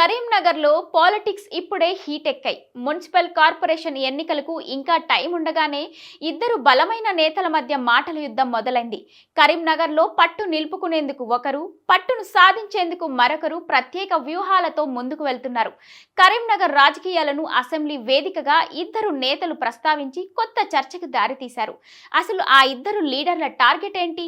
కరీంనగర్లో పాలిటిక్స్ ఇప్పుడే heat ఎక్కాయి. Municipal corporation ఎన్నికలకు ఇంకా టైం ఉండగానే ఇద్దరు బలమైన నేతల మధ్య మాటల యుద్ధం మొదలైంది. కరీంనగర్లో పట్టు నిలుపుకునేందుకు ఒకరు, పట్టును సాధించేందుకు మరొకరు ప్రత్యేక వ్యూహాలతో ముందుకు వెళ్తున్నారు. కరీంనగర్ రాజకీయాలను అసెంబ్లీ వేదికగా ఇద్దరు నేతలు ప్రస్తావించి కొత్త చర్చకు దారితీశారు. అసలు ఆ ఇద్దరు లీడర్ల టార్గెట్ ఏంటి?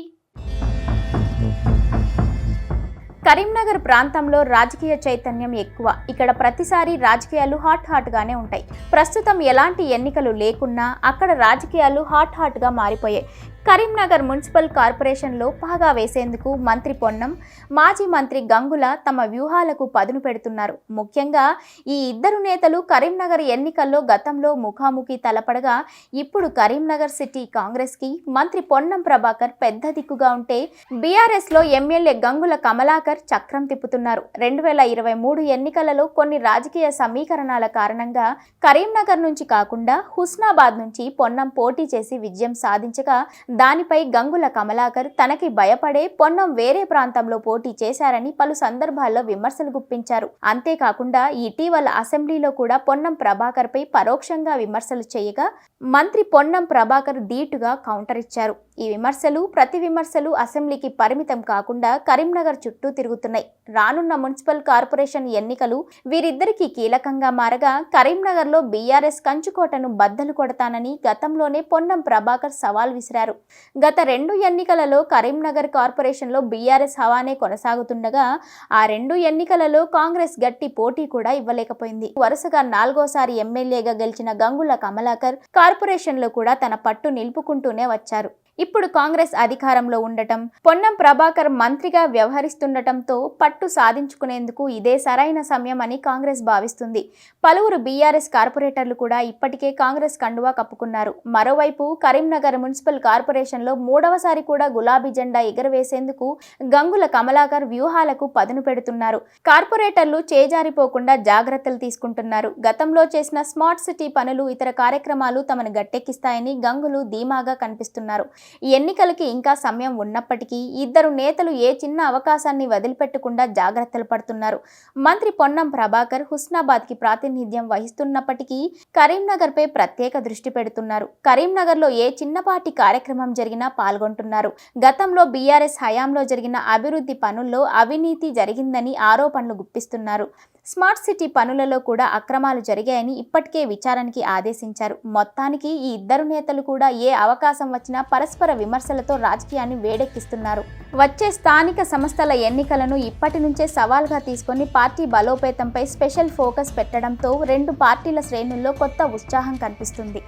కరీంనగర్ ప్రాంతంలో రాజకీయ చైతన్యం ఎక్కువ. ఇక్కడ ప్రతిసారి రాజకీయాలు హాట్ గానే ఉంటాయి. ప్రస్తుతం ఎలాంటి ఎన్నికలు లేకున్నా అక్కడ రాజకీయాలు హాట్ గా మారిపోయాయి. కరీంనగర్ మున్సిపల్ కార్పొరేషన్లో పాగా వేసేందుకు మంత్రి పొన్నం, మాజీ మంత్రి గంగుల తమ వ్యూహాలకు పదును పెడుతున్నారు. ముఖ్యంగా ఈ ఇద్దరు నేతలు కరీంనగర్ ఎన్నికల్లో గతంలో ముఖాముఖి తలపడగా ఇప్పుడు కరీంనగర్ సిటీ కాంగ్రెస్కి మంత్రి పొన్నం ప్రభాకర్ పెద్ద దిక్కుగా ఉంటే బీఆర్ఎస్లో ఎమ్మెల్యే గంగుల కమలాకర్ చక్రం తిప్పుతున్నారు. 2023 ఎన్నికలలో కొన్ని రాజకీయ సమీకరణాల కారణంగా కరీంనగర్ నుంచి కాకుండా హుస్నాబాద్ నుంచి పొన్నం పోటీ చేసి విజయం సాధించగా దానిపై గంగుల కమలాకర్ తనకి భయపడే పొన్నం వేరే ప్రాంతంలో పోటీ చేశారని పలు సందర్భాల్లో విమర్శలు గుప్పించారు. అంతేకాకుండా ఇటీవల అసెంబ్లీలో కూడా పొన్నం ప్రభాకర్ పై పరోక్షంగా విమర్శలు చేయగా మంత్రి పొన్నం ప్రభాకర్ ధీటుగా కౌంటర్ ఇచ్చారు. ఈ విమర్శలు ప్రతి విమర్శలు అసెంబ్లీకి పరిమితం కాకుండా కరీంనగర్ చుట్టూ తిరుగుతున్నాయి. రానున్న మున్సిపల్ కార్పొరేషన్ ఎన్నికలు వీరిద్దరికీ కీలకంగా మారగా కరీంనగర్లో బీఆర్ఎస్ కంచుకోటను బద్దలు కొడతానని గతంలోనే పొన్నం ప్రభాకర్ సవాల్ విసిరారు. గత 2 ఎన్నికలలో కరీంనగర్ కార్పొరేషన్లో బీఆర్ఎస్ హవానే కొనసాగుతుండగా ఆ 2 ఎన్నికలలో కాంగ్రెస్ గట్టి పోటీ కూడా ఇవ్వలేకపోయింది. వరుసగా 4వసారి ఎమ్మెల్యేగా గెలిచిన గంగుల కమలాకర్ కార్పొరేషన్లో కూడా తన పట్టు నిలుపుకుంటూనే వచ్చారు. ఇప్పుడు కాంగ్రెస్ అధికారంలో ఉండటం, పొన్నం ప్రభాకర్ మంత్రిగా వ్యవహరిస్తుండటంతో పట్టు సాధించుకునేందుకు ఇదే సరైన సమయం అని కాంగ్రెస్ భావిస్తుంది. పలువురు బీఆర్ఎస్ కార్పొరేటర్లు కూడా ఇప్పటికే కాంగ్రెస్ కండువా కప్పుకున్నారు. మరోవైపు కరీంనగర్ మున్సిపల్ కార్పొరేషన్లో 3వసారి కూడా గులాబీ జెండా ఎగరవేసేందుకు గంగుల కమలాకర్ వ్యూహాలకు పదును పెడుతున్నారు. కార్పొరేటర్లు చేజారిపోకుండా జాగ్రత్తలు తీసుకుంటున్నారు. గతంలో చేసిన స్మార్ట్ సిటీ పనులు, ఇతర కార్యక్రమాలు తమను గట్టెక్కిస్తాయని గంగులు ధీమాగా కనిపిస్తున్నారు. ఈ ఎన్నికలకి ఇంకా సమయం ఉన్నప్పటికీ ఇద్దరు నేతలు ఏ చిన్న అవకాశాన్ని వదిలిపెట్టకుండా జాగ్రత్తలు పడుతున్నారు. మంత్రి పొన్నం ప్రభాకర్ హుస్నాబాద్కి ప్రాతినిధ్యం వహిస్తున్నప్పటికీ కరీంనగర్ పై ప్రత్యేక దృష్టి పెడుతున్నారు. కరీంనగర్లో ఏ చిన్నపాటి కార్యక్రమం జరిగినా పాల్గొంటున్నారు. గతంలో బీఆర్ఎస్ హయాంలో జరిగిన అభివృద్ధి పనుల్లో అవినీతి జరిగిందని ఆరోపణలు గుప్పిస్తున్నారు. స్మార్ట్ సిటీ పనులలో కూడా అక్రమాలు జరిగాయని ఇప్పటికే విచారణకి ఆదేశించారు. మొత్తానికి ఈ ఇద్దరు నేతలు కూడా ఏ అవకాశం వచ్చినా పరస్పర విమర్శలతో రాజకీయాన్ని వేడెక్కిస్తున్నారు. వచ్చే స్థానిక సంస్థల ఎన్నికలను ఇప్పటి నుంచే సవాల్గా తీసుకొని పార్టీ బలోపేతంపై స్పెషల్ ఫోకస్ పెట్టడంతో 2 పార్టీల శ్రేణుల్లో కొత్త ఉత్సాహం కనిపిస్తుంది.